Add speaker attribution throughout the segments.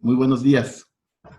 Speaker 1: Muy buenos días.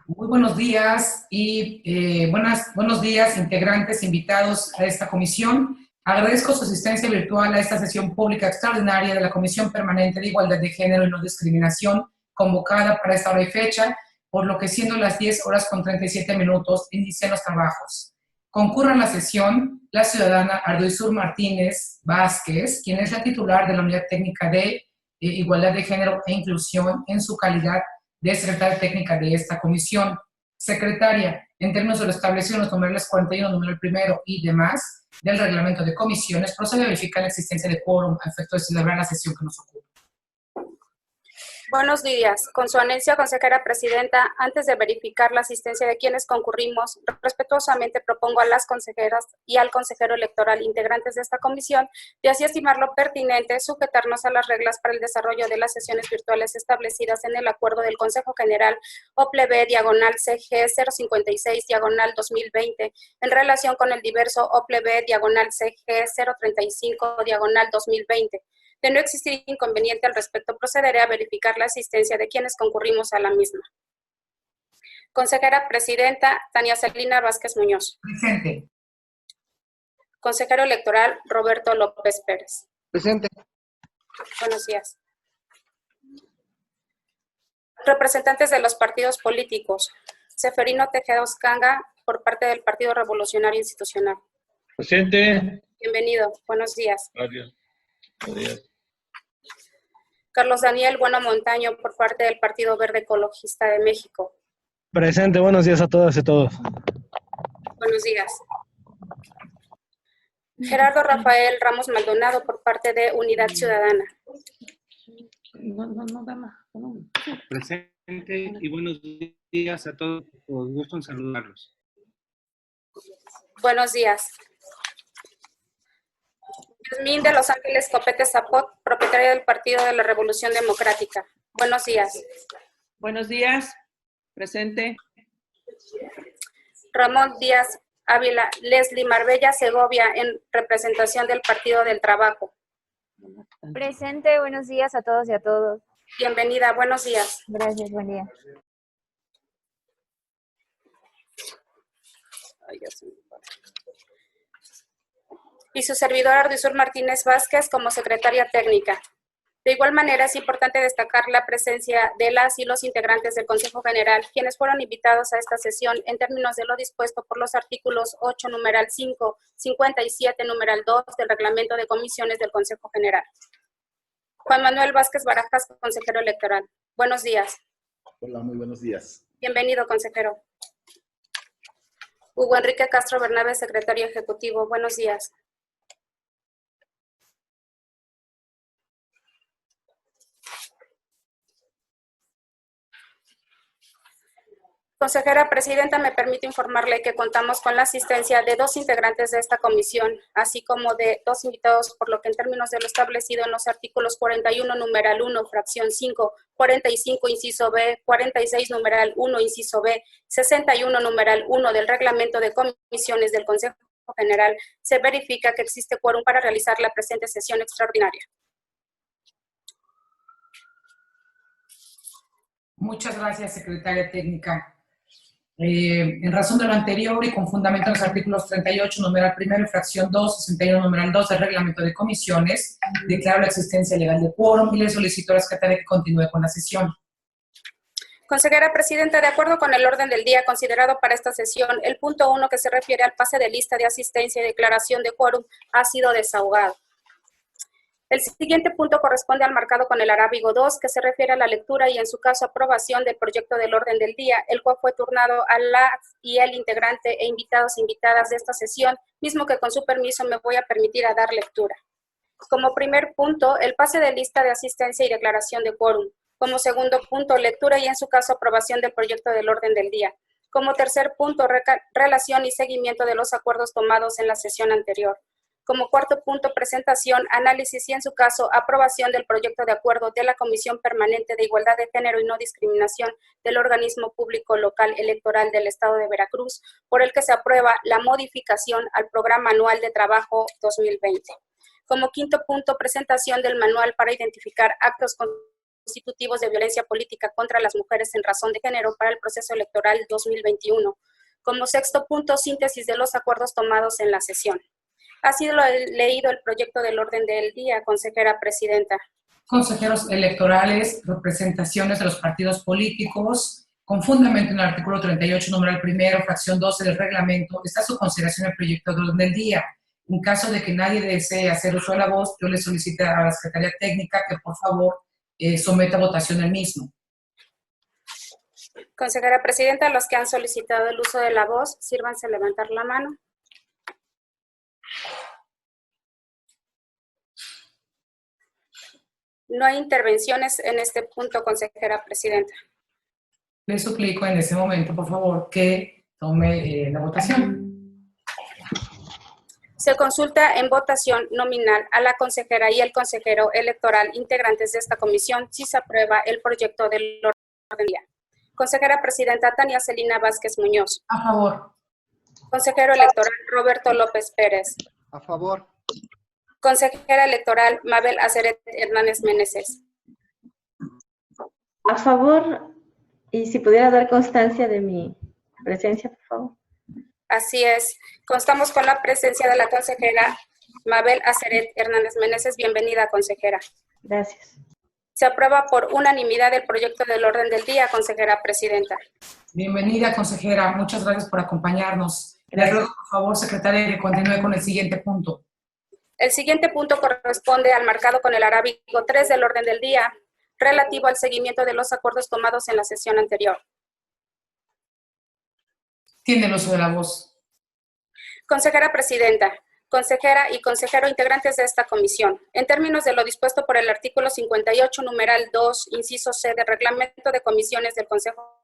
Speaker 2: Muy buenos días y buenos días, integrantes, invitados a esta comisión. Agradezco su asistencia virtual a esta sesión pública extraordinaria de la Comisión Permanente de Igualdad de Género y No Discriminación, convocada para esta hora y fecha, por lo que siendo las 10:37, inician los trabajos. Concurre en la sesión la ciudadana Arduizur Martínez Vázquez, quien es la titular de la Unidad Técnica de Igualdad de Género e Inclusión en su calidad de secretaria técnica de esta comisión. Secretaria, en términos de lo establecido en los numerales 41, numeral primero y demás del reglamento de comisiones, procede a verificar la existencia de quórum a efecto de celebrar la sesión que nos ocupa.
Speaker 3: Buenos días. Con su anencia, consejera presidenta, antes de verificar la asistencia de quienes concurrimos, respetuosamente propongo a las consejeras y al consejero electoral integrantes de esta comisión de así estimarlo pertinente sujetarnos a las reglas para el desarrollo de las sesiones virtuales establecidas en el acuerdo del Consejo General OPLB-CG 056-2020 en relación con el diverso OPLB-CG 035-2020. De no existir inconveniente al respecto, procederé a verificar la asistencia de quienes concurrimos a la misma. Consejera presidenta, Tania Celina Vázquez Muñoz.
Speaker 2: Presente.
Speaker 3: Consejero electoral, Roberto López Pérez.
Speaker 4: Presente.
Speaker 3: Buenos días. Representantes de los partidos políticos. Seferino Tejeda Oscanga, por parte del Partido Revolucionario Institucional.
Speaker 5: Presente.
Speaker 3: Bienvenido. Buenos días.
Speaker 5: Gracias. Buenos días.
Speaker 3: Carlos Daniel Bueno Montaño, por parte del Partido Verde Ecologista de México.
Speaker 6: Presente, buenos días a todas y todos.
Speaker 3: Buenos días. Gerardo Rafael Ramos Maldonado, por parte de Unidad Ciudadana.
Speaker 7: Presente y buenos días a todos. Con gusto en saludarlos.
Speaker 3: Buenos días. Yasmín de Los Ángeles Copete Zapot, propietaria del Partido de la Revolución Democrática. Buenos días.
Speaker 8: Buenos días. Presente.
Speaker 3: Ramón Díaz Ávila, Leslie Marbella Segovia, en representación del Partido del Trabajo.
Speaker 9: Presente, buenos días a todos y a todos.
Speaker 3: Bienvenida, buenos días.
Speaker 9: Gracias, buen día.
Speaker 3: Y su servidora Arduizur Martínez Vázquez como secretaria técnica. De igual manera, es importante destacar la presencia de las y los integrantes del Consejo General, quienes fueron invitados a esta sesión en términos de lo dispuesto por los artículos 8, numeral 5, 57, numeral 2 del Reglamento de Comisiones del Consejo General. Juan Manuel Vázquez Barajas, consejero electoral. Buenos días.
Speaker 1: Hola, muy buenos días.
Speaker 3: Bienvenido, consejero. Hugo Enrique Castro Bernabe, secretario ejecutivo. Buenos días. Consejera presidenta, me permite informarle que contamos con la asistencia de 2 integrantes de esta comisión, así como de 2 invitados, por lo que en términos de lo establecido en los artículos 41, numeral 1, fracción 5, 45, inciso B, 46, numeral 1, inciso B, 61, numeral 1 del Reglamento de Comisiones del Consejo General, se verifica que existe quórum para realizar la presente sesión extraordinaria.
Speaker 2: Muchas gracias, secretaria técnica. En razón de lo anterior y con fundamento en los artículos 38, numeral primero, fracción 2, 61, numeral 2 del reglamento de comisiones, declaro la existencia legal de quórum y le solicito a la secretaria que continúe con la sesión.
Speaker 3: Consejera presidenta, de acuerdo con el orden del día considerado para esta sesión, el punto 1 que se refiere al pase de lista de asistencia y declaración de quórum ha sido desahogado. El siguiente punto corresponde al marcado con el arábigo 2, que se refiere a la lectura y, en su caso, aprobación del proyecto del orden del día, el cual fue turnado a las y el integrante e invitados e invitadas de esta sesión, mismo que con su permiso me voy a permitir a dar lectura. Como primer punto, el pase de lista de asistencia y declaración de quórum. Como segundo punto, lectura y, en su caso, aprobación del proyecto del orden del día. Como tercer punto, relación y seguimiento de los acuerdos tomados en la sesión anterior. Como cuarto punto, presentación, análisis y, en su caso, aprobación del proyecto de acuerdo de la Comisión Permanente de Igualdad de Género y No Discriminación del Organismo Público Local Electoral del Estado de Veracruz, por el que se aprueba la modificación al Programa Anual de Trabajo 2020. Como quinto punto, presentación del manual para identificar actos constitutivos de violencia política contra las mujeres en razón de género para el proceso electoral 2021. Como sexto punto, síntesis de los acuerdos tomados en la sesión. Ha sido leído el proyecto del orden del día, consejera presidenta.
Speaker 2: Consejeros electorales, representaciones de los partidos políticos, con fundamento en el artículo 38, numeral primero, fracción 12 del reglamento, está a su consideración el proyecto del orden del día. En caso de que nadie desee hacer uso de la voz, yo le solicito a la Secretaría Técnica que por favor someta a votación el mismo.
Speaker 3: Consejera presidenta, los que han solicitado el uso de la voz, sírvanse a levantar la mano. No hay intervenciones en este punto, consejera presidenta.
Speaker 2: Le suplico en ese momento, por favor, que tome la votación.
Speaker 3: Se consulta en votación nominal a la consejera y el consejero electoral integrantes de esta comisión si se aprueba el proyecto del orden del día. Consejera presidenta Tania Celina Vázquez Muñoz.
Speaker 2: A favor.
Speaker 3: Consejero electoral Roberto López Pérez.
Speaker 4: A favor.
Speaker 3: Consejera electoral Mabel Aceret Hernández Meneses.
Speaker 10: A favor, y si pudiera dar constancia de mi presencia, por favor.
Speaker 3: Así es. Constamos con la presencia de la consejera Mabel Aceret Hernández Meneses. Bienvenida, consejera.
Speaker 10: Gracias.
Speaker 3: Se aprueba por unanimidad el proyecto del orden del día, consejera presidenta.
Speaker 2: Bienvenida, consejera. Muchas gracias por acompañarnos. Le ruego, por favor, secretaria, que continúe con el siguiente punto.
Speaker 3: El siguiente punto corresponde al marcado con el arábigo 3 del orden del día, relativo al seguimiento de los acuerdos tomados en la sesión anterior.
Speaker 2: Tiene el uso de la voz.
Speaker 3: Consejera presidenta, consejera y consejero integrantes de esta comisión, en términos de lo dispuesto por el artículo 58, numeral 2, inciso C del Reglamento de Comisiones del Consejo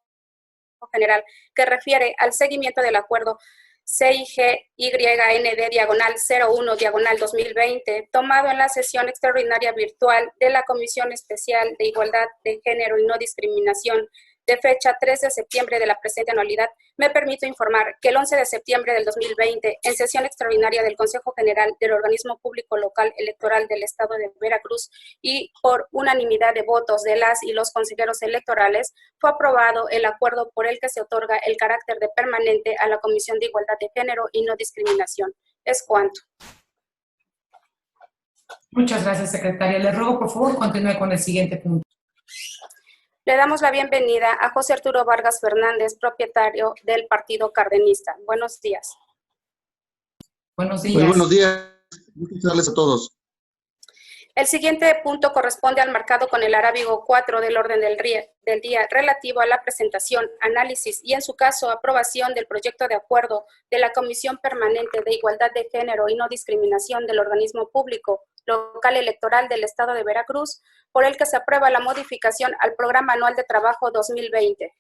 Speaker 3: General, que refiere al seguimiento del acuerdo CIGYND-01-2020, tomado en la sesión extraordinaria virtual de la Comisión Especial de Igualdad de Género y No Discriminación, de fecha 3 de septiembre de la presente anualidad, me permito informar que el 11 de septiembre del 2020, en sesión extraordinaria del Consejo General del Organismo Público Local Electoral del Estado de Veracruz y por unanimidad de votos de las y los consejeros electorales, fue aprobado el acuerdo por el que se otorga el carácter de permanente a la Comisión de Igualdad de Género y No Discriminación. Es cuanto.
Speaker 2: Muchas gracias, secretaria. Le ruego, por favor, continúe con el siguiente punto.
Speaker 3: Le damos la bienvenida a José Arturo Vargas Fernández, propietario del Partido Cardenista. Buenos días.
Speaker 2: Buenos días.
Speaker 4: Muy buenos días. Muchas gracias a todos.
Speaker 3: El siguiente punto corresponde al marcado con el arábigo 4 del orden del día relativo a la presentación, análisis y, en su caso, aprobación del proyecto de acuerdo de la Comisión Permanente de Igualdad de Género y No Discriminación del Organismo Público Local Electoral del Estado de Veracruz, por el que se aprueba la modificación al Programa Anual de Trabajo 2020.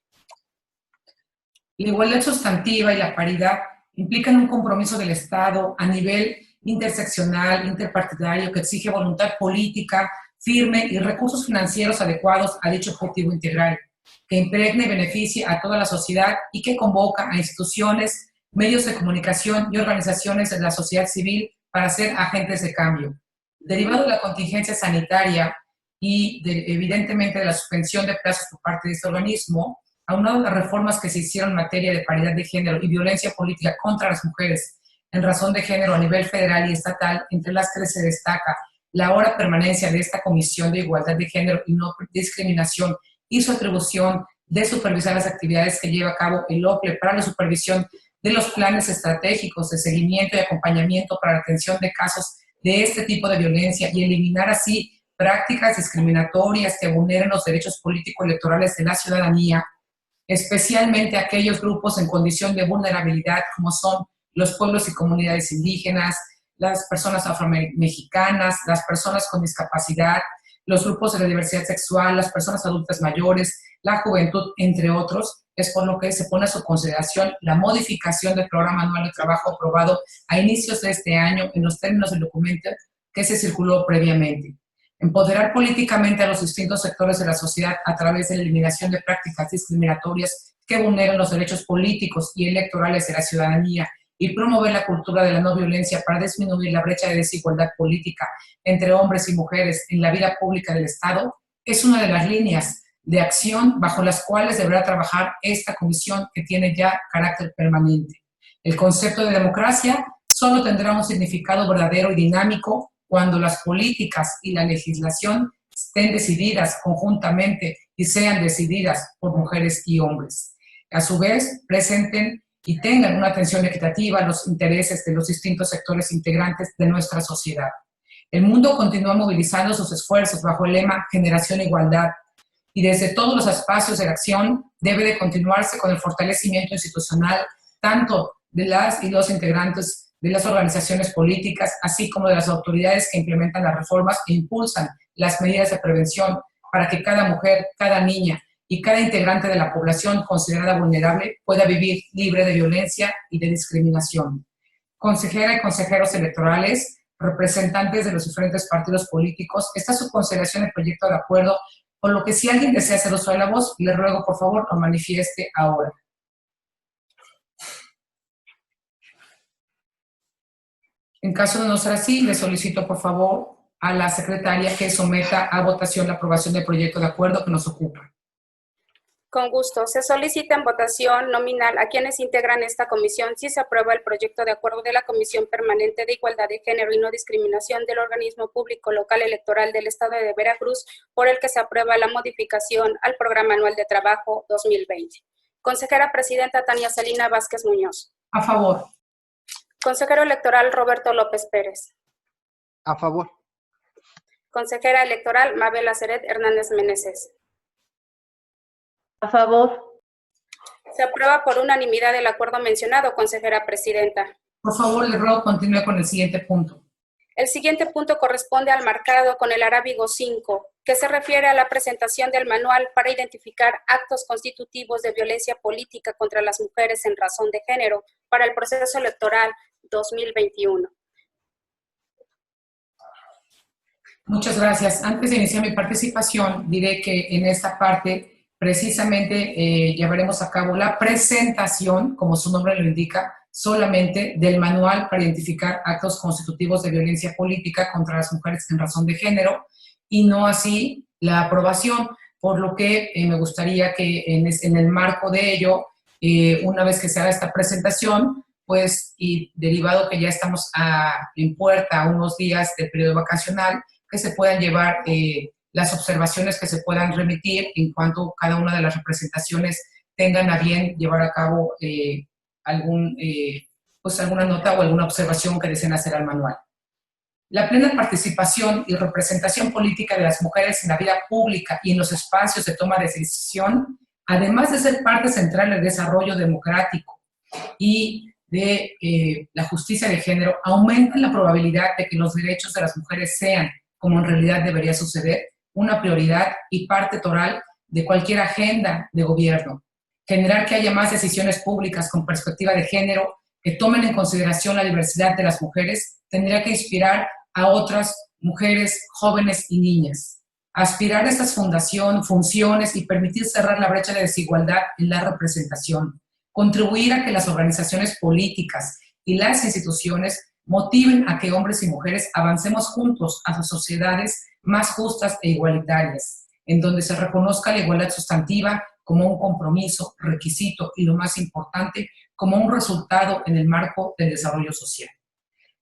Speaker 2: La igualdad sustantiva y la paridad implican un compromiso del Estado a nivel interseccional, interpartidario, que exige voluntad política firme y recursos financieros adecuados a dicho objetivo integral, que impregne y beneficie a toda la sociedad y que convoca a instituciones, medios de comunicación y organizaciones de la sociedad civil para ser agentes de cambio. Derivado de la contingencia sanitaria y evidentemente de la suspensión de plazos por parte de este organismo, aunado a las reformas que se hicieron en materia de paridad de género y violencia política contra las mujeres en razón de género a nivel federal y estatal, entre las que se destaca la ahora permanencia de esta Comisión de Igualdad de Género y No Discriminación y su atribución de supervisar las actividades que lleva a cabo el OCLE para la supervisión de los planes estratégicos de seguimiento y acompañamiento para la atención de casos de este tipo de violencia y eliminar así prácticas discriminatorias que vulneren los derechos político-electorales de la ciudadanía, especialmente aquellos grupos en condición de vulnerabilidad como son los pueblos y comunidades indígenas, las personas afromexicanas, las personas con discapacidad, los grupos de la diversidad sexual, las personas adultas mayores, la juventud, entre otros. Es por lo que se pone a su consideración la modificación del Programa Anual de Trabajo aprobado a inicios de este año en los términos del documento que se circuló previamente. Empoderar políticamente a los distintos sectores de la sociedad a través de la eliminación de prácticas discriminatorias que vulneran los derechos políticos y electorales de la ciudadanía y promover la cultura de la no violencia para disminuir la brecha de desigualdad política entre hombres y mujeres en la vida pública del Estado, es una de las líneas de acción bajo las cuales deberá trabajar esta comisión que tiene ya carácter permanente. El concepto de democracia solo tendrá un significado verdadero y dinámico cuando las políticas y la legislación estén decididas conjuntamente y sean decididas por mujeres y hombres. A su vez, presenten y tengan una atención equitativa a los intereses de los distintos sectores integrantes de nuestra sociedad. El mundo continúa movilizando sus esfuerzos bajo el lema Generación Igualdad, y desde todos los espacios de acción debe de continuarse con el fortalecimiento institucional tanto de las y los integrantes de las organizaciones políticas, así como de las autoridades que implementan las reformas e impulsan las medidas de prevención para que cada mujer, cada niña y cada integrante de la población considerada vulnerable pueda vivir libre de violencia y de discriminación. Consejera y consejeros electorales, representantes de los diferentes partidos políticos, está a su consideración el proyecto de acuerdo, por lo que si alguien desea hacer uso de la voz, le ruego por favor lo manifieste ahora. En caso de no ser así, le solicito por favor a la secretaria que someta a votación la aprobación del proyecto de acuerdo que nos ocupa.
Speaker 3: Con gusto. Se solicita en votación nominal a quienes integran esta comisión si se aprueba el proyecto de acuerdo de la Comisión Permanente de Igualdad de Género y No Discriminación del Organismo Público Local Electoral del Estado de Veracruz, por el que se aprueba la modificación al Programa Anual de Trabajo 2020. Consejera Presidenta Tania Celina Vázquez Muñoz.
Speaker 2: A favor.
Speaker 3: Consejero Electoral Roberto López Pérez.
Speaker 4: A favor.
Speaker 3: Consejera Electoral Mabel Aceret Hernández Meneses.
Speaker 10: A favor.
Speaker 3: Se aprueba por unanimidad el acuerdo mencionado, consejera presidenta.
Speaker 2: Por favor, le ruego continúe con el siguiente punto.
Speaker 3: El siguiente punto corresponde al marcado con el arábigo 5, que se refiere a la presentación del manual para identificar actos constitutivos de violencia política contra las mujeres en razón de género para el proceso electoral 2021.
Speaker 2: Muchas gracias. Antes de iniciar mi participación, diré que en esta parte precisamente llevaremos a cabo la presentación, como su nombre lo indica, solamente del manual para identificar actos constitutivos de violencia política contra las mujeres en razón de género, y no así la aprobación, por lo que me gustaría que en el marco de ello, una vez que se haga esta presentación, pues, y derivado que ya estamos en puerta a unos días del periodo vacacional, que se puedan llevar las observaciones que se puedan remitir en cuanto cada una de las representaciones tengan a bien llevar a cabo alguna nota o alguna observación que deseen hacer al manual. La plena participación y representación política de las mujeres en la vida pública y en los espacios de toma de decisión, además de ser parte central del desarrollo democrático y de la justicia de género, aumentan la probabilidad de que los derechos de las mujeres sean, como en realidad debería suceder, una prioridad y parte total de cualquier agenda de gobierno. Generar que haya más decisiones públicas con perspectiva de género que tomen en consideración la diversidad de las mujeres tendría que inspirar a otras mujeres, jóvenes y niñas. Aspirar a estas funciones y permitir cerrar la brecha de desigualdad en la representación. Contribuir a que las organizaciones políticas y las instituciones motiven a que hombres y mujeres avancemos juntos hacia sociedades más justas e igualitarias, en donde se reconozca la igualdad sustantiva como un compromiso, requisito y, lo más importante, como un resultado en el marco del desarrollo social.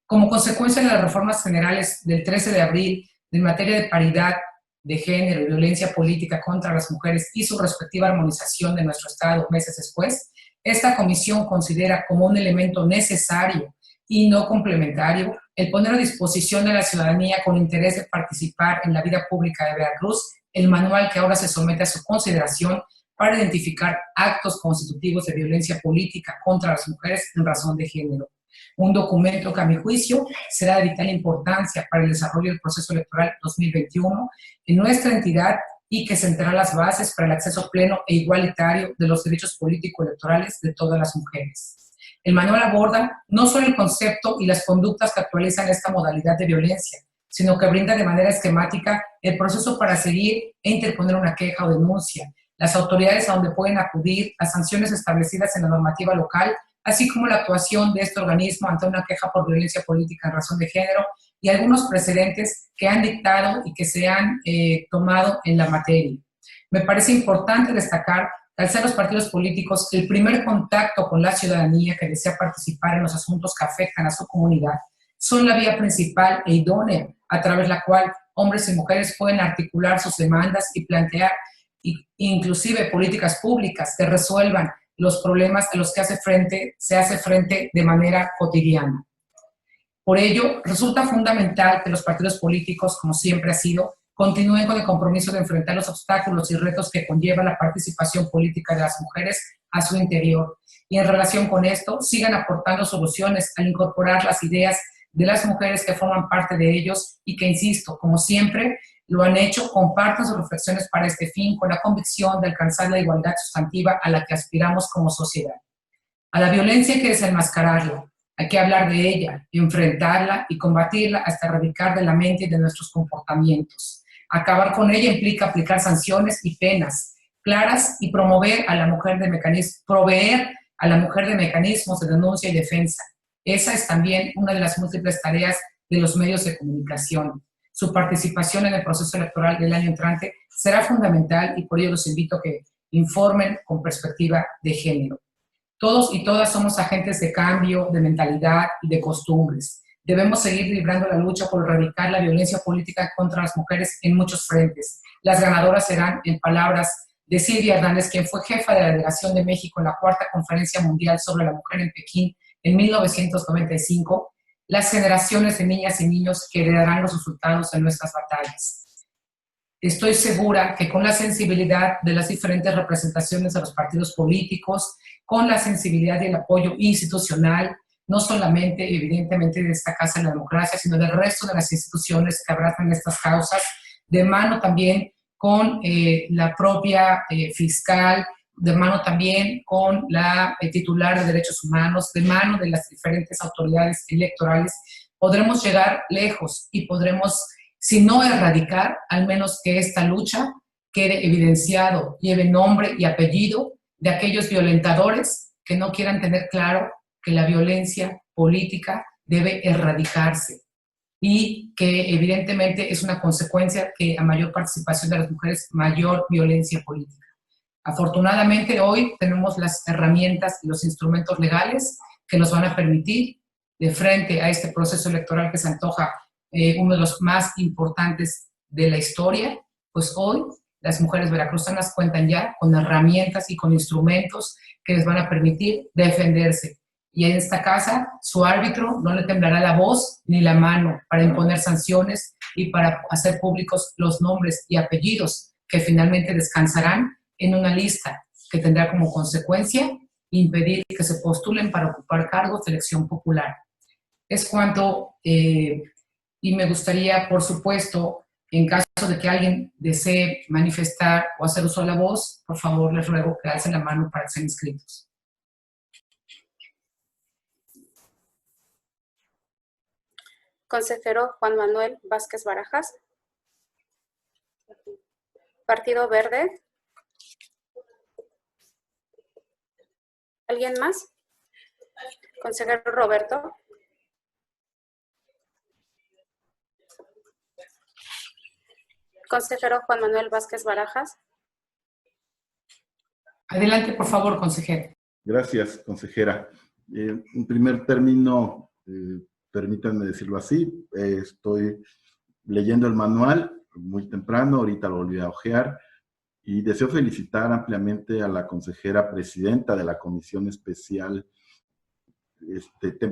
Speaker 2: Como consecuencia de las reformas generales del 13 de abril en materia de paridad de género y violencia política contra las mujeres y su respectiva armonización de nuestro Estado meses después, esta comisión considera como un elemento necesario y no complementario el poner a disposición de la ciudadanía con interés de participar en la vida pública de Veracruz el manual que ahora se somete a su consideración para identificar actos constitutivos de violencia política contra las mujeres en razón de género. Un documento que, a mi juicio, será de vital importancia para el desarrollo del proceso electoral 2021 en nuestra entidad y que sentará las bases para el acceso pleno e igualitario de los derechos político-electorales de todas las mujeres. El manual aborda no solo el concepto y las conductas que actualizan esta modalidad de violencia, sino que brinda de manera esquemática el proceso para seguir e interponer una queja o denuncia, las autoridades a donde pueden acudir, las sanciones establecidas en la normativa local, así como la actuación de este organismo ante una queja por violencia política en razón de género y algunos precedentes que han dictado y que se han tomado en la materia. Me parece importante destacar que al ser los partidos políticos el primer contacto con la ciudadanía que desea participar en los asuntos que afectan a su comunidad, son la vía principal e idónea a través de la cual hombres y mujeres pueden articular sus demandas y plantear inclusive políticas públicas que resuelvan los problemas a los que se hace frente de manera cotidiana. Por ello, resulta fundamental que los partidos políticos, como siempre ha sido, continúen con el compromiso de enfrentar los obstáculos y retos que conlleva la participación política de las mujeres a su interior. Y en relación con esto, sigan aportando soluciones al incorporar las ideas de las mujeres que forman parte de ellos y que, insisto, como siempre lo han hecho, compartan sus reflexiones para este fin con la convicción de alcanzar la igualdad sustantiva a la que aspiramos como sociedad. A la violencia hay que desenmascararla, hay que hablar de ella, enfrentarla y combatirla hasta erradicar de la mente y de nuestros comportamientos. Acabar con ella implica aplicar sanciones y penas claras y proveer a la mujer de mecanismos de denuncia y defensa. Esa es también una de las múltiples tareas de los medios de comunicación. Su participación en el proceso electoral del año entrante será fundamental y por ello los invito a que informen con perspectiva de género. Todos y todas somos agentes de cambio, de mentalidad y de costumbres. Debemos seguir librando la lucha por erradicar la violencia política contra las mujeres en muchos frentes. Las ganadoras serán, en palabras de Silvia Hernández, quien fue jefa de la delegación de México en la Cuarta Conferencia Mundial sobre la Mujer en Pekín en 1995, las generaciones de niñas y niños que heredarán los resultados de nuestras batallas. Estoy segura que con la sensibilidad de las diferentes representaciones de los partidos políticos, con la sensibilidad y el apoyo institucional, no solamente, evidentemente, de esta Casa de la Democracia, sino del resto de las instituciones que abrazan estas causas, de mano también con la propia fiscal, de mano también con la titular de Derechos Humanos, de mano de las diferentes autoridades electorales, podremos llegar lejos y podremos, si no erradicar, al menos que esta lucha quede evidenciado, lleve nombre y apellido de aquellos violentadores que no quieran tener claro que la violencia política debe erradicarse y que evidentemente es una consecuencia que a mayor participación de las mujeres, mayor violencia política. Afortunadamente hoy tenemos las herramientas y los instrumentos legales que nos van a permitir, de frente a este proceso electoral que se antoja uno de los más importantes de la historia, pues hoy las mujeres veracruzanas cuentan ya con herramientas y con instrumentos que les van a permitir defenderse. Y en esta casa, su árbitro no le temblará la voz ni la mano para imponer sanciones y para hacer públicos los nombres y apellidos que finalmente descansarán en una lista que tendrá como consecuencia impedir que se postulen para ocupar cargos de elección popular. Es cuanto, y me gustaría, por supuesto, en caso de que alguien desee manifestar o hacer uso de la voz, por favor, les ruego que alcen la mano para que sean inscritos.
Speaker 3: Consejero Juan Manuel Vázquez Barajas. Partido Verde. ¿Alguien más? Consejero Roberto. Consejero Juan Manuel Vázquez Barajas.
Speaker 2: Adelante, por favor, consejero.
Speaker 1: Gracias, consejera. En primer término, permítanme decirlo así, estoy leyendo el manual muy temprano, ahorita lo volví a ojear, y deseo felicitar ampliamente a la consejera presidenta de la Comisión Especial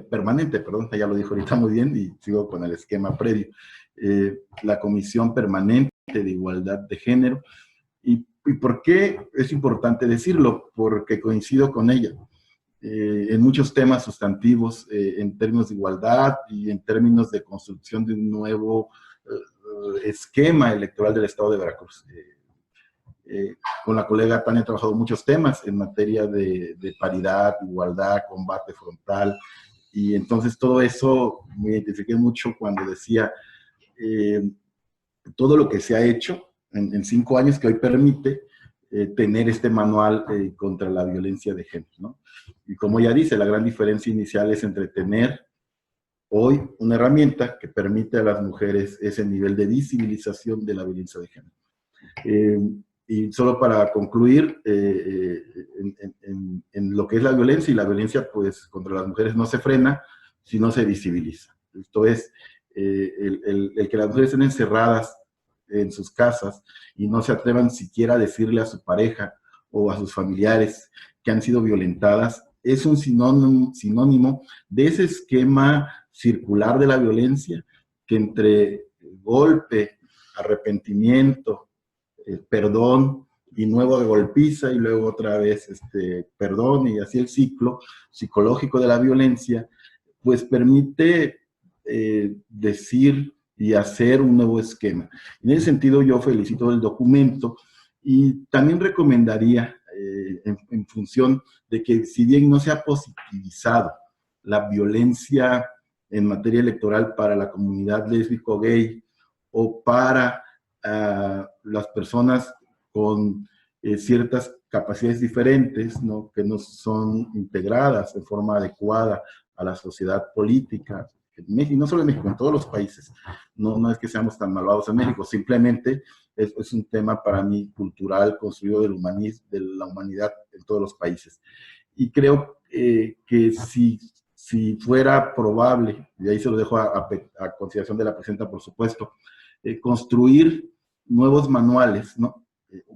Speaker 1: Permanente, perdón, ya lo dijo ahorita muy bien y sigo con el esquema previo, la Comisión Permanente de Igualdad de Género. ¿Y por qué es importante decirlo? Porque coincido con ella en muchos temas sustantivos, en términos de igualdad y en términos de construcción de un nuevo esquema electoral del Estado de Veracruz. Con la colega Tania he trabajado muchos temas en materia de paridad, igualdad, combate frontal, y entonces todo eso me identifiqué mucho cuando decía todo lo que se ha hecho en 5 años que hoy permite tener este manual contra la violencia de género, ¿no? Y como ya dice, la gran diferencia inicial es entre tener hoy una herramienta que permite a las mujeres ese nivel de visibilización de la violencia de género. Y solo para concluir, en lo que es la violencia, y la violencia pues contra las mujeres no se frena, sino se visibiliza. Esto es, el que las mujeres estén encerradas en sus casas y no se atrevan siquiera a decirle a su pareja o a sus familiares que han sido violentadas, es un sinónimo de ese esquema circular de la violencia que entre golpe, arrepentimiento, perdón y nuevo de golpiza y luego otra vez perdón y así el ciclo psicológico de la violencia, pues permite decir y hacer un nuevo esquema. En ese sentido yo felicito el documento y también recomendaría en función de que si bien no se ha positivizado la violencia en materia electoral para la comunidad lésbico-gay o para las personas con ciertas capacidades diferentes, ¿no? Que no son integradas de forma adecuada a la sociedad política, en México, no solo en México, en todos los países. No es que seamos tan malvados en México, simplemente es un tema para mí cultural, construido del humanismo, de la humanidad en todos los países. Y creo que si fuera probable, y ahí se lo dejo a consideración de la presidenta, por supuesto, construir nuevos manuales, ¿no?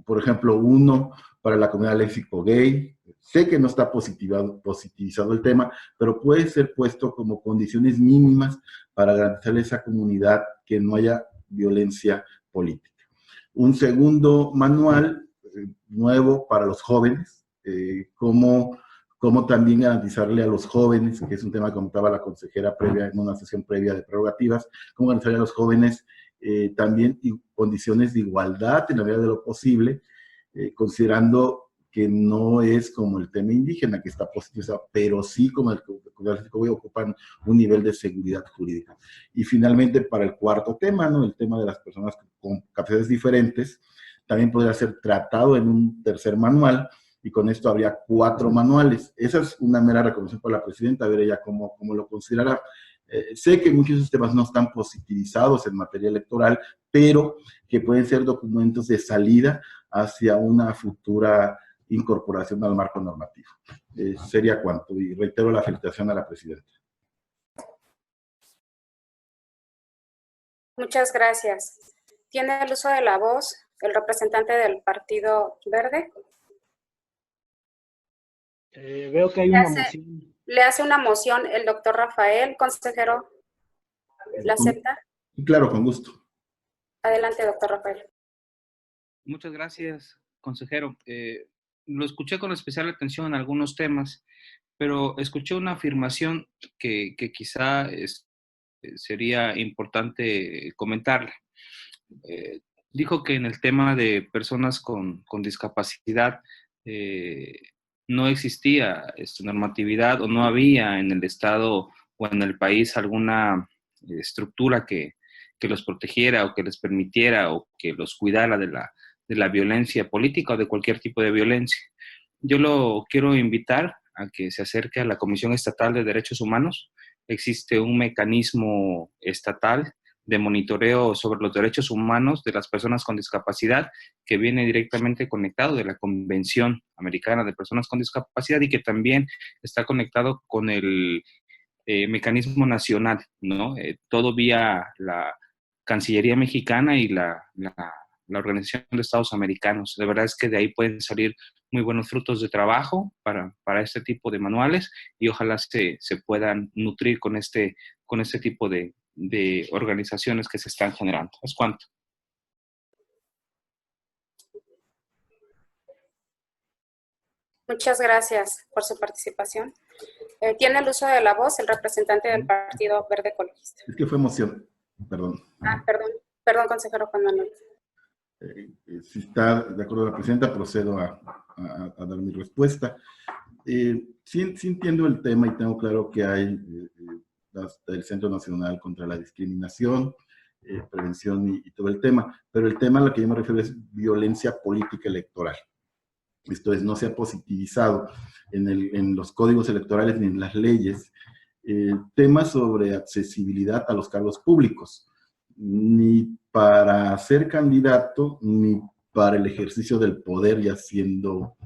Speaker 1: Por ejemplo, uno para la comunidad lésbico-gay. Sé que no está positivizado el tema, pero puede ser puesto como condiciones mínimas para garantizarle a esa comunidad que no haya violencia política. Un segundo manual nuevo para los jóvenes, cómo también garantizarle a los jóvenes, que es un tema que comentaba la consejera previa en una sesión previa de prerrogativas, cómo garantizarle a los jóvenes también condiciones de igualdad en la medida de lo posible, considerando que no es como el tema indígena, que está positivizado, pero sí como el que ocupan un nivel de seguridad jurídica. Y finalmente, para el cuarto tema, ¿no? El tema de las personas con capacidades diferentes, también podría ser tratado en un tercer manual, y con esto habría 4 manuales. Esa es una mera recomendación para la presidenta, a ver ella cómo lo considerará. Sé que muchos de esos temas no están positivizados en materia electoral, pero que pueden ser documentos de salida hacia una futura incorporación al marco normativo. Sería cuanto, y reitero la felicitación a la presidenta.
Speaker 3: Muchas gracias. Tiene el uso de la voz el representante del Partido Verde.
Speaker 6: Veo que hay una moción.
Speaker 3: Le hace una moción el doctor Rafael, consejero. ¿La acepta?
Speaker 1: Claro, con gusto.
Speaker 3: Adelante, doctor Rafael.
Speaker 7: Muchas gracias, consejero. Lo escuché con especial atención en algunos temas, pero escuché una afirmación que quizá sería importante comentarla. Dijo que en el tema de personas con discapacidad no existía normatividad o no había en el Estado o en el país alguna estructura que los protegiera o que les permitiera o que los cuidara de la violencia política o de cualquier tipo de violencia. Yo lo quiero invitar a que se acerque a la Comisión Estatal de Derechos Humanos. Existe un mecanismo estatal de monitoreo sobre los derechos humanos de las personas con discapacidad que viene directamente conectado de la Convención Americana de Personas con Discapacidad y que también está conectado con el mecanismo nacional, ¿no? Todo vía la Cancillería Mexicana y la Organización de Estados Americanos. De verdad es que de ahí pueden salir muy buenos frutos de trabajo para este tipo de manuales y ojalá se puedan nutrir con este tipo de organizaciones que se están generando. ¿Es cuánto?
Speaker 3: Muchas gracias por su participación. Tiene el uso de la voz el representante del Partido Verde Ecologista.
Speaker 1: Es que fue emoción, perdón.
Speaker 3: Perdón, consejero Juan Manuel.
Speaker 1: Si está de acuerdo con la presidenta, procedo a dar mi respuesta. Sí entiendo el tema y tengo claro que hay el Centro Nacional contra la Discriminación, prevención y todo el tema, pero el tema al que yo me refiero es violencia política electoral. Esto es, no se ha positivizado en los códigos electorales ni en las leyes temas sobre accesibilidad a los cargos públicos, ni para ser candidato, ni para el ejercicio del poder ya siendo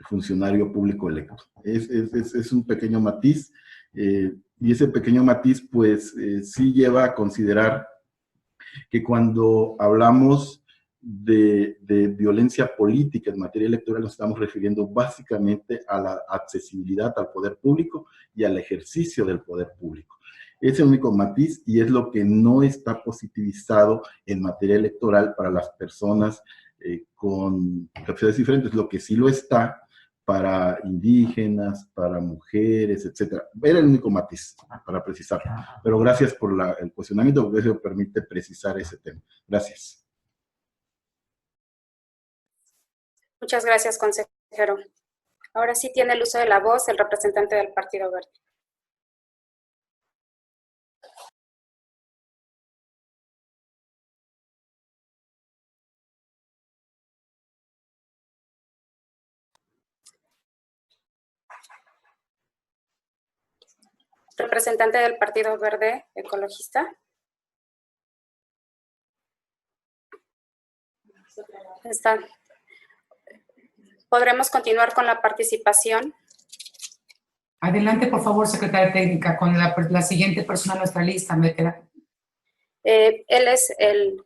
Speaker 1: funcionario público electo. Es un pequeño matiz, y ese pequeño matiz pues sí lleva a considerar que cuando hablamos de violencia política en materia electoral nos estamos refiriendo básicamente a la accesibilidad al poder público y al ejercicio del poder público. Es el único matiz y es lo que no está positivizado en materia electoral para las personas con capacidades diferentes. Lo que sí lo está para indígenas, para mujeres, etc. Era el único matiz para precisar. Pero gracias por el cuestionamiento, porque eso permite precisar ese tema. Gracias.
Speaker 3: Muchas gracias, consejero. Ahora sí tiene el uso de la voz el representante del Partido Verde. Representante del Partido Verde Ecologista. Está. ¿Podremos continuar con la participación?
Speaker 2: Adelante, por favor, secretaria técnica, con la siguiente persona en nuestra lista. Me queda.
Speaker 3: Él es el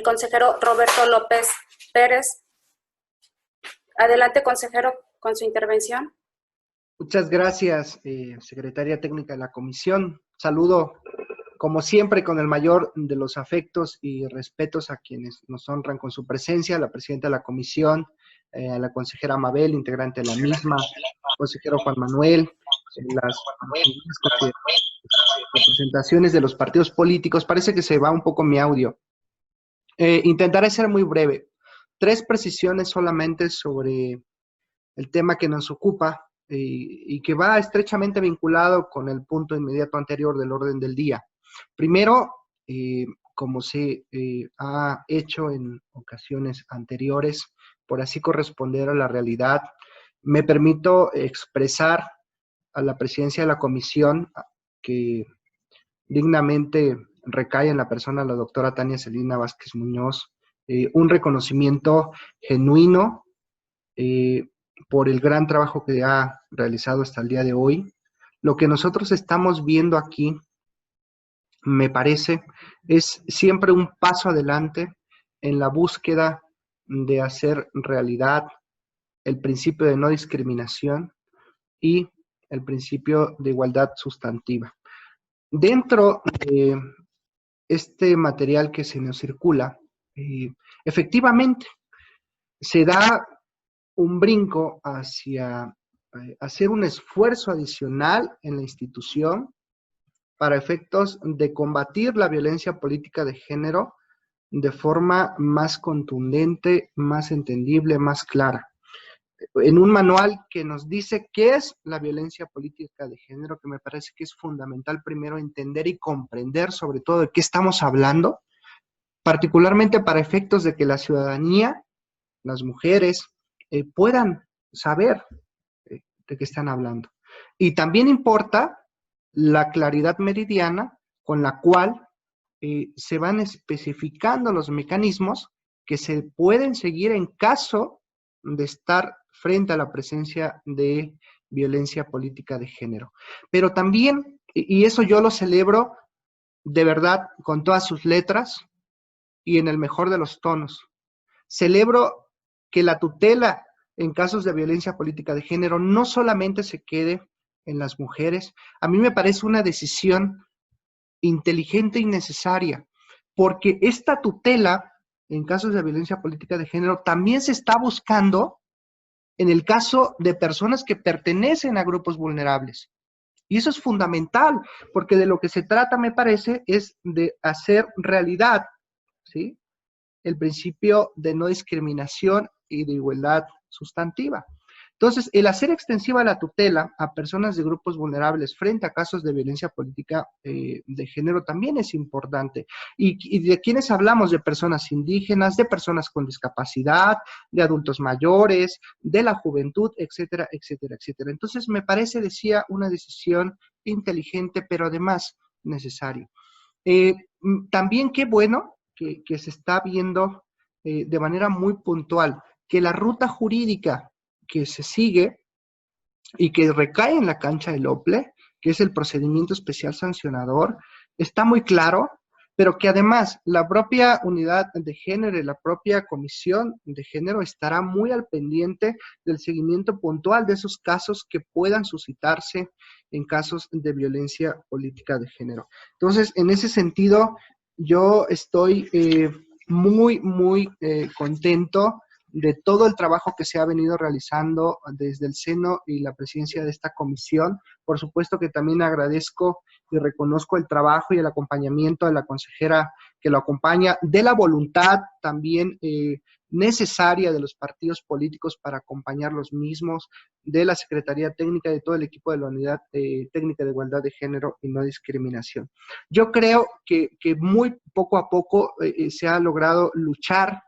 Speaker 3: consejero Roberto López Pérez. Adelante, consejero, con su intervención.
Speaker 6: Muchas gracias, secretaria técnica de la comisión. Saludo, como siempre, con el mayor de los afectos y respetos a quienes nos honran con su presencia, a la presidenta de la comisión, a la consejera Mabel, integrante de la misma, consejero Juan Manuel, las representaciones de los partidos políticos. Parece que se va un poco mi audio. Intentaré ser muy breve. 3 precisiones solamente sobre el tema que nos ocupa y que va estrechamente vinculado con el punto inmediato anterior del orden del día. Primero, como se ha hecho en ocasiones anteriores, por así corresponder a la realidad, me permito expresar a la presidencia de la comisión que dignamente recae en la persona de la doctora Tania Celina Vázquez Muñoz, un reconocimiento genuino por el gran trabajo que ha realizado hasta el día de hoy. Lo que nosotros estamos viendo aquí, me parece, es siempre un paso adelante en la búsqueda de hacer realidad el principio de no discriminación y el principio de igualdad sustantiva. Dentro de este material que se nos circula, efectivamente, se da un brinco hacia hacer un esfuerzo adicional en la institución para efectos de combatir la violencia política de género de forma más contundente, más entendible, más clara. En un manual que nos dice qué es la violencia política de género, que me parece que es fundamental primero entender y comprender sobre todo de qué estamos hablando, particularmente para efectos de que la ciudadanía, las mujeres, puedan saber de qué están hablando. Y también importa la claridad meridiana con la cual se van especificando los mecanismos que se pueden seguir en caso de estar frente a la presencia de violencia política de género. Pero también, y eso yo lo celebro de verdad con todas sus letras y en el mejor de los tonos, celebro que la tutela en casos de violencia política de género no solamente se quede en las mujeres. A mí me parece una decisión inteligente y necesaria, porque esta tutela en casos de violencia política de género también se está buscando en el caso de personas que pertenecen a grupos vulnerables. Y eso es fundamental, porque de lo que se trata, me parece, es de hacer realidad, ¿sí?, el principio de no discriminación y de igualdad sustantiva. Entonces, el hacer extensiva la tutela a personas de grupos vulnerables frente a casos de violencia política de género también es importante. Y de quienes hablamos, de personas indígenas, de personas con discapacidad, de adultos mayores, de la juventud, etcétera, etcétera, etcétera. Entonces, me parece, decía, una decisión inteligente, pero además necesaria. También qué bueno que se está viendo de manera muy puntual que la ruta jurídica que se sigue y que recae en la cancha del OPLE, que es el procedimiento especial sancionador, está muy claro, pero que además la propia unidad de género y la propia comisión de género estará muy al pendiente del seguimiento puntual de esos casos que puedan suscitarse en casos de violencia política de género. Entonces, en ese sentido, yo estoy muy contento de todo el trabajo que se ha venido realizando desde el seno y la presidencia de esta comisión. Por supuesto que también agradezco y reconozco el trabajo y el acompañamiento de la consejera que lo acompaña, de la voluntad también necesaria de los partidos políticos para acompañar los mismos, de la Secretaría Técnica, de todo el equipo de la Unidad Técnica de Igualdad de Género y No Discriminación. Yo creo que muy poco a poco se ha logrado luchar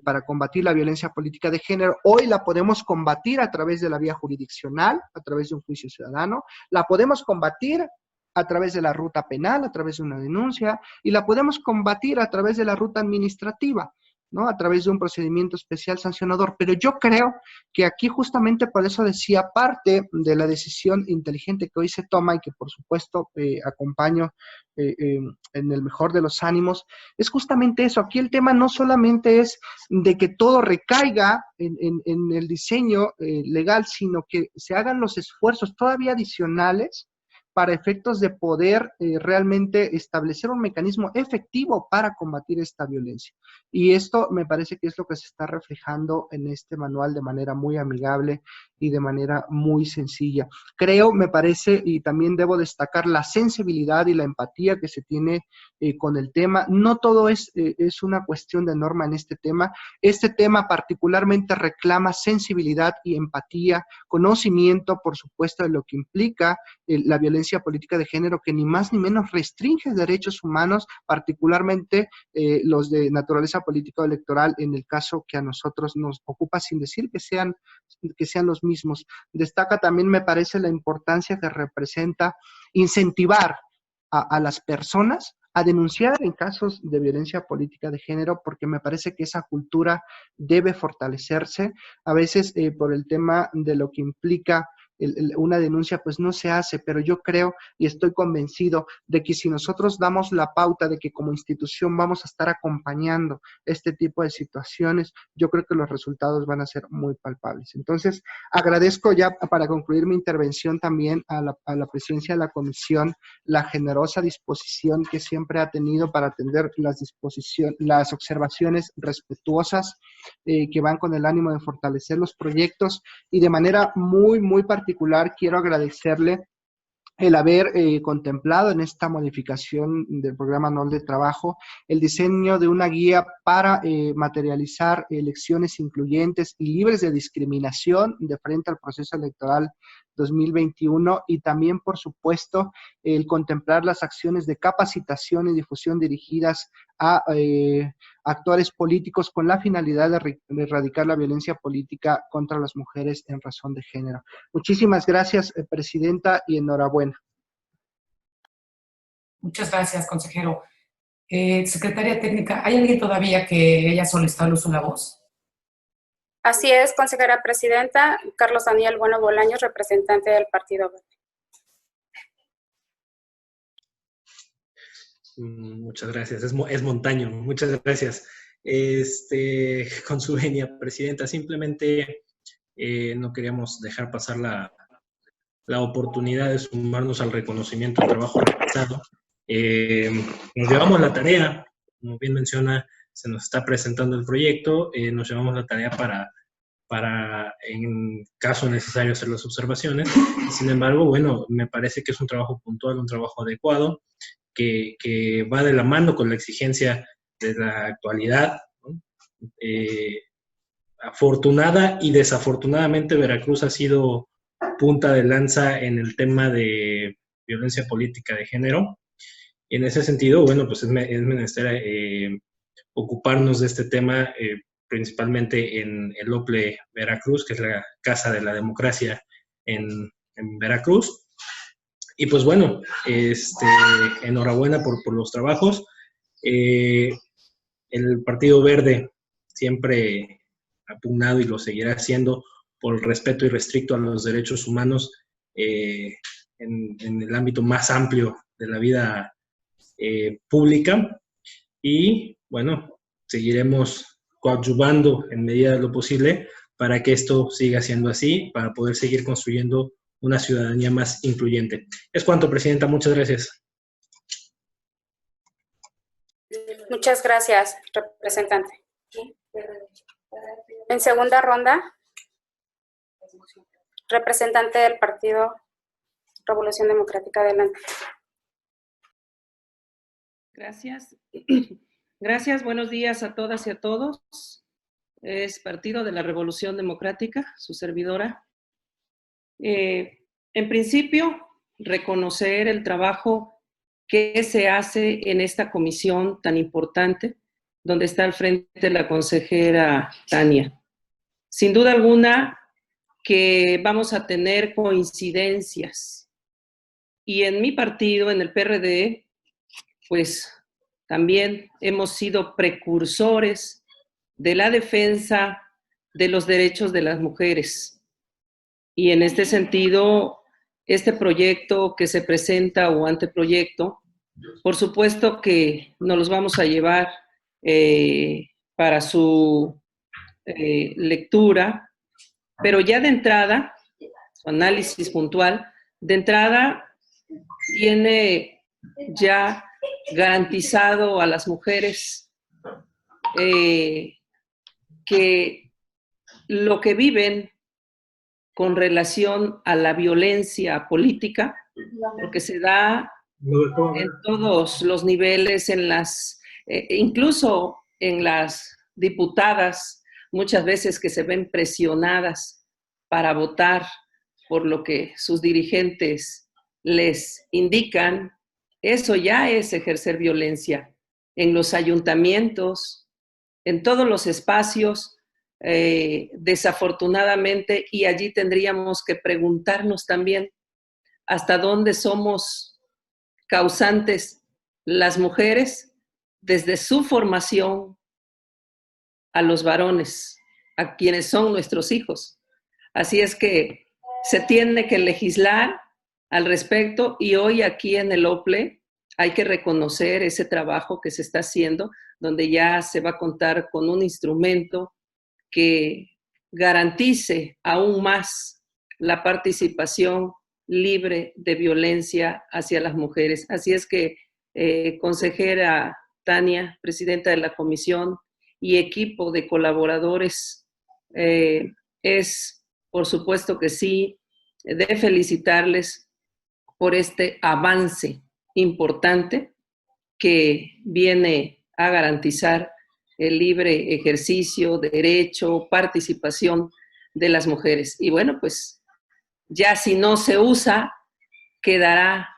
Speaker 6: para combatir la violencia política de género. Hoy la podemos combatir a través de la vía jurisdiccional, a través de un juicio ciudadano, la podemos combatir a través de la ruta penal, a través de una denuncia, y la podemos combatir a través de la ruta administrativa, ¿no? A través de un procedimiento especial sancionador. Pero yo creo que aquí justamente por eso decía, parte de la decisión inteligente que hoy se toma y que por supuesto acompaño en el mejor de los ánimos, es justamente eso. Aquí el tema no solamente es de que todo recaiga en el diseño legal, sino que se hagan los esfuerzos todavía adicionales para efectos de poder realmente establecer un mecanismo efectivo para combatir esta violencia. Y esto me parece que es lo que se está reflejando en este manual de manera muy amigable y de manera muy sencilla. Creo, me parece, y también debo destacar la sensibilidad y la empatía que se tiene con el tema. No todo es una cuestión de norma en este tema. Este tema particularmente reclama sensibilidad y empatía, conocimiento, por supuesto, de lo que implica la violencia política de género, que ni más ni menos restringe derechos humanos, particularmente los de naturaleza política o electoral, en el caso que a nosotros nos ocupa, sin decir que sean los mismos. Destaca también, me parece, la importancia que representa incentivar a las personas a denunciar en casos de violencia política de género, porque me parece que esa cultura debe fortalecerse. A veces por el tema de lo que implica una denuncia, pues no se hace, pero yo creo y estoy convencido de que si nosotros damos la pauta de que como institución vamos a estar acompañando este tipo de situaciones, yo creo que los resultados van a ser muy palpables. Entonces, agradezco ya para concluir mi intervención también a la presidencia de la comisión la generosa disposición que siempre ha tenido para atender las observaciones respetuosas que van con el ánimo de fortalecer los proyectos, y de manera muy particular quiero agradecerle el haber contemplado en esta modificación del programa anual de trabajo el diseño de una guía para materializar elecciones incluyentes y libres de discriminación de frente al proceso electoral 2021, y también, por supuesto, el contemplar las acciones de capacitación y difusión dirigidas a actores políticos con la finalidad de erradicar la violencia política contra las mujeres en razón de género. Muchísimas gracias, Presidenta, y enhorabuena.
Speaker 2: Muchas gracias, consejero. Secretaria Técnica, ¿hay alguien todavía que haya solicitado el uso de la voz?
Speaker 3: Así es, consejera presidenta, Carlos Daniel Bueno Bolaños, representante del Partido Verde.
Speaker 11: Muchas gracias, es Montaño, muchas gracias. Con su venia, presidenta, simplemente no queríamos dejar pasar la oportunidad de sumarnos al reconocimiento del trabajo realizado. Nos llevamos la tarea, como bien menciona, se nos está presentando el proyecto, nos llevamos la tarea para en caso necesario hacer las observaciones. Sin embargo, bueno, me parece que es un trabajo puntual, un trabajo adecuado, que va de la mano con la exigencia de la actualidad, ¿no? afortunada y desafortunadamente Veracruz ha sido punta de lanza en el tema de violencia política de género. En ese sentido, bueno, pues es menester ocuparnos de este tema, principalmente en el OPLE Veracruz, que es la Casa de la Democracia en Veracruz. Y pues bueno, enhorabuena por los trabajos. El Partido Verde siempre ha pugnado y lo seguirá haciendo por el respeto irrestricto a los derechos humanos en el ámbito más amplio de la vida pública. Y bueno, seguiremos coadyuvando en medida de lo posible para que esto siga siendo así, para poder seguir construyendo una ciudadanía más incluyente. Es cuanto, Presidenta. Muchas gracias.
Speaker 3: Muchas gracias, representante. En segunda ronda, representante del Partido Revolución Democrática, adelante.
Speaker 8: Gracias. Gracias, buenos días a todas y a todos. Es Partido de la Revolución Democrática, su servidora. En principio, reconocer el trabajo que se hace en esta comisión tan importante, donde está al frente la consejera Tania. Sin duda alguna que vamos a tener coincidencias. Y en mi partido, en el PRD, pues también hemos sido precursores de la defensa de los derechos de las mujeres. Y en este sentido, este proyecto que se presenta o anteproyecto, por supuesto que nos los vamos a llevar para su lectura, pero ya de entrada, su análisis puntual, de entrada tiene ya garantizado a las mujeres que lo que viven con relación a la violencia política, porque se da en todos los niveles, incluso en las diputadas, muchas veces que se ven presionadas para votar por lo que sus dirigentes les indican, eso ya es ejercer violencia. En los ayuntamientos, en todos los espacios, desafortunadamente, y allí tendríamos que preguntarnos también hasta dónde somos causantes las mujeres desde su formación a los varones, a quienes son nuestros hijos. Así es que se tiene que legislar al respecto y hoy aquí en el OPLE hay que reconocer ese trabajo que se está haciendo, donde ya se va a contar con un instrumento que garantice aún más la participación libre de violencia hacia las mujeres. Así es que, consejera Tania, presidenta de la comisión, y equipo de colaboradores, es, por supuesto que sí, de felicitarles por este avance importante que viene a garantizar el libre ejercicio, derecho, participación de las mujeres. Y bueno, pues ya si no se usa, quedará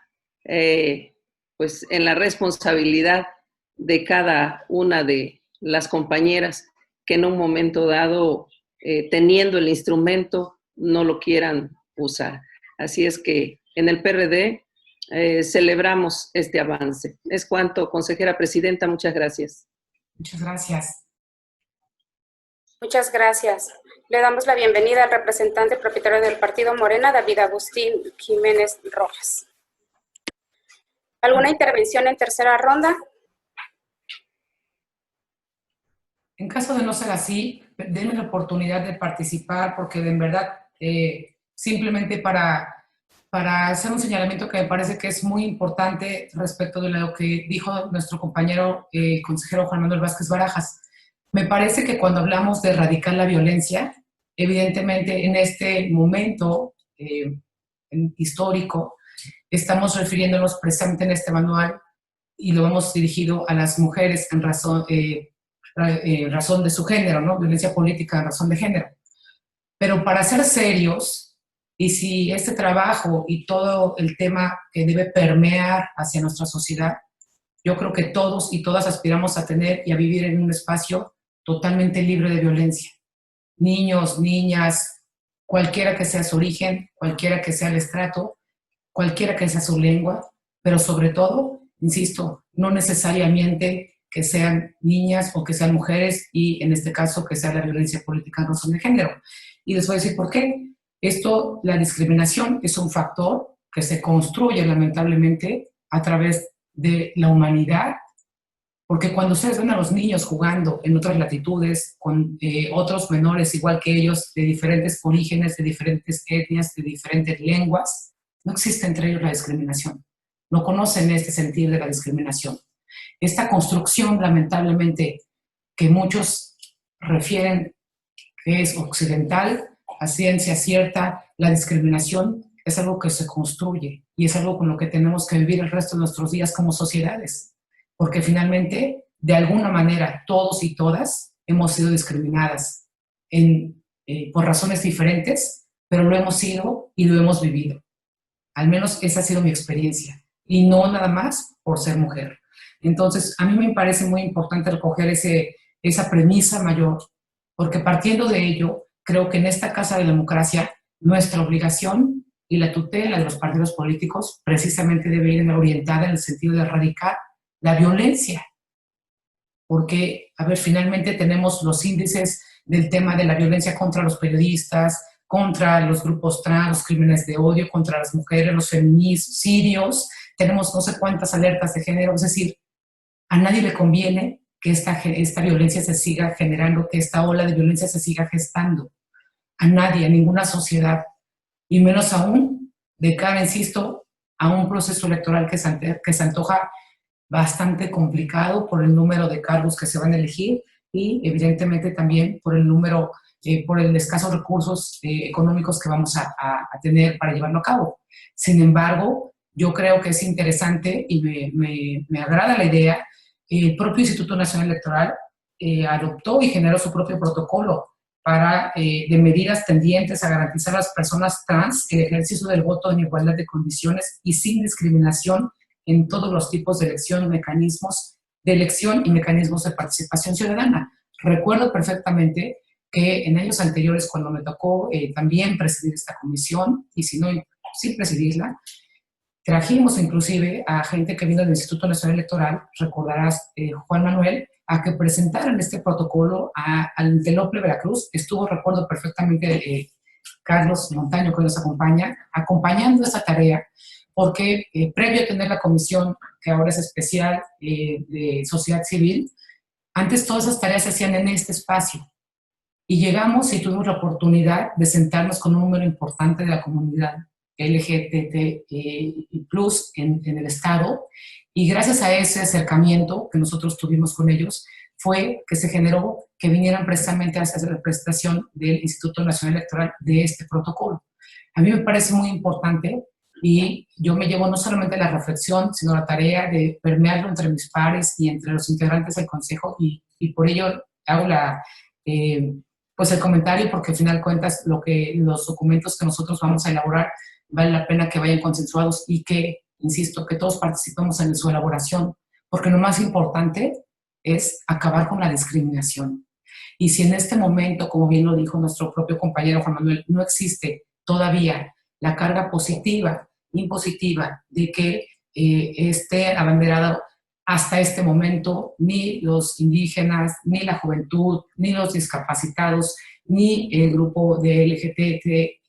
Speaker 8: pues en la responsabilidad de cada una de las compañeras que en un momento dado, teniendo el instrumento, no lo quieran usar. Así es que en el PRD celebramos este avance. Es cuanto, consejera presidenta, muchas gracias.
Speaker 2: Muchas gracias.
Speaker 3: Muchas gracias. Le damos la bienvenida al representante propietario del Partido Morena, David Agustín Jiménez Rojas. ¿Alguna intervención en tercera ronda?
Speaker 2: En caso de no ser así, denme la oportunidad de participar porque de verdad, simplemente para hacer un señalamiento que me parece que es muy importante respecto de lo que dijo nuestro compañero consejero Juan Manuel Vázquez Barajas. Me parece que cuando hablamos de erradicar la violencia, evidentemente en este momento histórico, estamos refiriéndonos precisamente en este manual y lo hemos dirigido a las mujeres en razón, razón de su género, ¿no? Violencia política en razón de género. Pero para ser serios, y si este trabajo y todo el tema que debe permear hacia nuestra sociedad, yo creo que todos y todas aspiramos a tener y a vivir en un espacio totalmente libre de violencia. Niños, niñas, cualquiera que sea su origen, cualquiera que sea el estrato, cualquiera que sea su lengua, pero sobre todo, insisto, no necesariamente que sean niñas o que sean mujeres y en este caso que sea la violencia política en razón de género. Y les voy a decir por qué. Esto, la discriminación es un factor que se construye lamentablemente a través de la humanidad, porque cuando ustedes ven a los niños jugando en otras latitudes, con otros menores igual que ellos, de diferentes orígenes, de diferentes etnias, de diferentes lenguas, no existe entre ellos la discriminación. No conocen este sentido de la discriminación. Esta construcción, lamentablemente, que muchos refieren que es occidental, a ciencia cierta, la discriminación es algo que se construye y es algo con lo que tenemos que vivir el resto de nuestros días como sociedades. Porque finalmente, de alguna manera, todos y todas hemos sido discriminadas por razones diferentes, pero lo hemos sido y lo hemos vivido. Al menos esa ha sido mi experiencia. Y no nada más por ser mujer. Entonces, a mí me parece muy importante recoger esa premisa mayor, porque partiendo de ello, creo que en esta Casa de la Democracia, nuestra obligación y la tutela de los partidos políticos precisamente debe ir orientada en el sentido de erradicar la violencia. Porque, a ver, finalmente tenemos los índices del tema de la violencia contra los periodistas, contra los grupos trans, los crímenes de odio, contra las mujeres, los feminicidios, tenemos no sé cuántas alertas de género, es decir, a nadie le conviene que esta violencia se siga generando, que esta ola de violencia se siga gestando. A nadie, a ninguna sociedad, y menos aún de cara, insisto, a un proceso electoral que se antoja bastante complicado por el número de cargos que se van a elegir y evidentemente también por el número, por el escasos recursos económicos que vamos a tener para llevarlo a cabo. Sin embargo, yo creo que es interesante y me agrada la idea. El propio Instituto Nacional Electoral adoptó y generó su propio protocolo de medidas tendientes a garantizar a las personas trans el ejercicio del voto en igualdad de condiciones y sin discriminación en todos los tipos de elección, mecanismos de elección y mecanismos de participación ciudadana. Recuerdo perfectamente que en años anteriores, cuando me tocó también presidir esta comisión, y si no, sin presidirla, trajimos inclusive a gente que vino del Instituto Nacional Electoral, recordarás, Juan Manuel, a que presentaran este protocolo al Telople Veracruz. Estuvo, recuerdo perfectamente, Carlos Montaño, que nos acompaña, acompañando esta tarea, porque previo a tener la comisión, que ahora es especial de sociedad civil, antes todas esas tareas se hacían en este espacio. Y llegamos y tuvimos la oportunidad de sentarnos con un número importante de la comunidad LGBTI+ en el Estado, y gracias a ese acercamiento que nosotros tuvimos con ellos, fue que se generó que vinieran precisamente a hacer la presentación del Instituto Nacional Electoral de este protocolo. A mí me parece muy importante y yo me llevo no solamente la reflexión, sino la tarea de permearlo entre mis pares y entre los integrantes del Consejo, y por ello hago pues el comentario, porque al final de cuentas los documentos que nosotros vamos a elaborar vale la pena que vayan consensuados y que, insisto, que todos participemos en su elaboración, porque lo más importante es acabar con la discriminación. Y si en este momento, como bien lo dijo nuestro propio compañero Juan Manuel, no existe todavía la carga positiva, impositiva, de que esté abanderado hasta este momento ni los indígenas, ni la juventud, ni los discapacitados, ni el grupo de LGBTI+,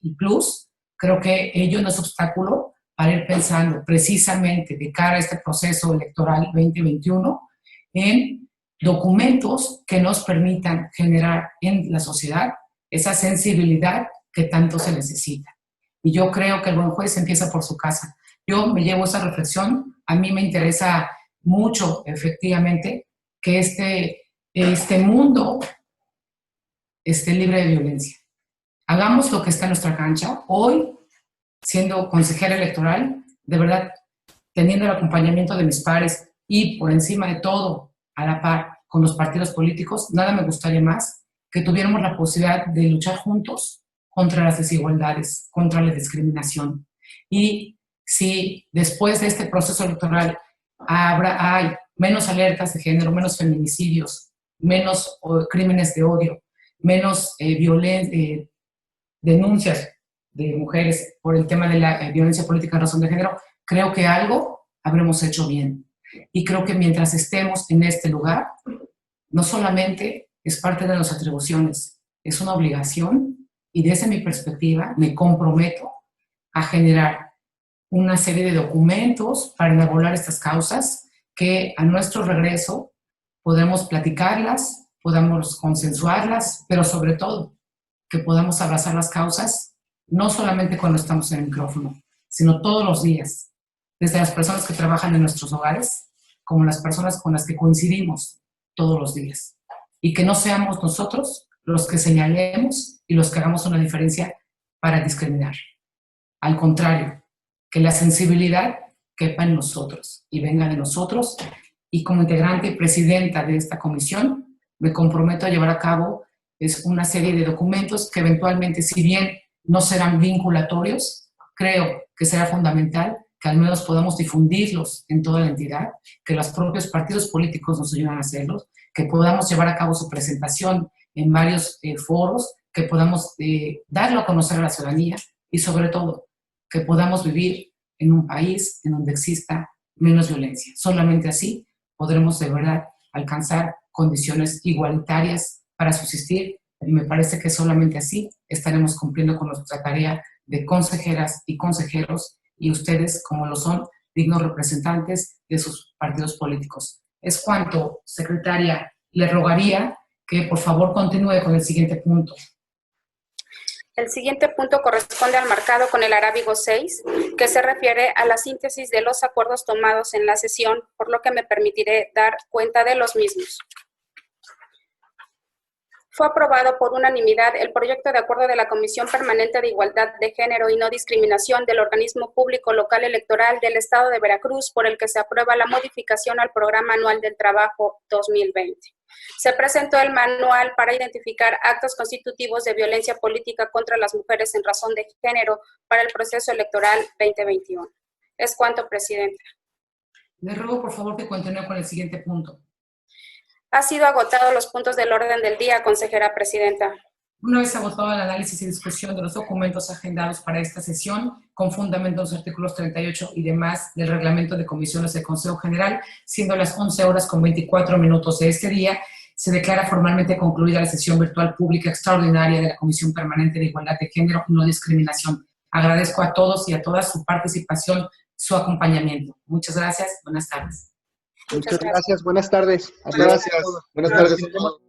Speaker 2: creo que ello no es obstáculo para ir pensando precisamente de cara a este proceso electoral 2021 en documentos que nos permitan generar en la sociedad esa sensibilidad que tanto se necesita. Y yo creo que el buen juez empieza por su casa. Yo me llevo esa reflexión. A mí me interesa mucho, efectivamente, que este mundo esté libre de violencia. Hagamos lo que está en nuestra cancha. Hoy, siendo consejera electoral, de verdad, teniendo el acompañamiento de mis pares y por encima de todo, a la par, con los partidos políticos, nada me gustaría más que tuviéramos la posibilidad de luchar juntos contra las desigualdades, contra la discriminación. Y si después de este proceso electoral hay menos alertas de género, menos feminicidios, menos crímenes de odio, menos denuncias de mujeres por el tema de la violencia política en razón de género, creo que algo habremos hecho bien. Y creo que mientras estemos en este lugar, no solamente es parte de nuestras atribuciones, es una obligación, y desde mi perspectiva me comprometo a generar una serie de documentos para enarbolar estas causas que a nuestro regreso podamos platicarlas, podamos consensuarlas, pero sobre todo que podamos abrazar las causas, no solamente cuando estamos en el micrófono, sino todos los días, desde las personas que trabajan en nuestros hogares, como las personas con las que coincidimos todos los días. Y que no seamos nosotros los que señalemos y los que hagamos una diferencia para discriminar. Al contrario, que la sensibilidad quepa en nosotros y venga de nosotros. Y como integrante y presidenta de esta comisión, me comprometo a llevar a cabo una serie de documentos que eventualmente, si bien no serán vinculatorios, creo que será fundamental que al menos podamos difundirlos en toda la entidad, que los propios partidos políticos nos ayuden a hacerlos, que podamos llevar a cabo su presentación en varios foros, que podamos darlo a conocer a la ciudadanía y sobre todo que podamos vivir en un país en donde exista menos violencia. Solamente así podremos de verdad alcanzar condiciones igualitarias para subsistir, y me parece que solamente así estaremos cumpliendo con nuestra tarea de consejeras y consejeros, y ustedes, como lo son, dignos representantes de sus partidos políticos. Es cuanto, secretaria, le rogaría que por favor continúe con el siguiente punto.
Speaker 3: El siguiente punto corresponde al marcado con el arábigo 6, que se refiere a la síntesis de los acuerdos tomados en la sesión, por lo que me permitiré dar cuenta de los mismos. Fue aprobado por unanimidad el proyecto de acuerdo de la Comisión Permanente de Igualdad de Género y No Discriminación del Organismo Público Local Electoral del Estado de Veracruz, por el que se aprueba la modificación al Programa Anual del Trabajo 2020. Se presentó el manual para identificar actos constitutivos de violencia política contra las mujeres en razón de género para el proceso electoral 2021. Es cuanto, Presidenta.
Speaker 2: Le ruego, por favor, que continúe con el siguiente punto.
Speaker 3: Ha sido agotado los puntos del orden del día, consejera presidenta.
Speaker 2: Una vez agotado el análisis y discusión de los documentos agendados para esta sesión, con fundamento en los artículos 38 y demás del reglamento de comisiones del Consejo General, siendo las 11:24 de este día, se declara formalmente concluida la sesión virtual pública extraordinaria de la Comisión Permanente de Igualdad de Género y No Discriminación. Agradezco a todos y a todas su participación, su acompañamiento. Muchas gracias. Buenas tardes.
Speaker 6: Muchas gracias. Buenas tardes.
Speaker 4: Gracias. Buenas tardes a todos.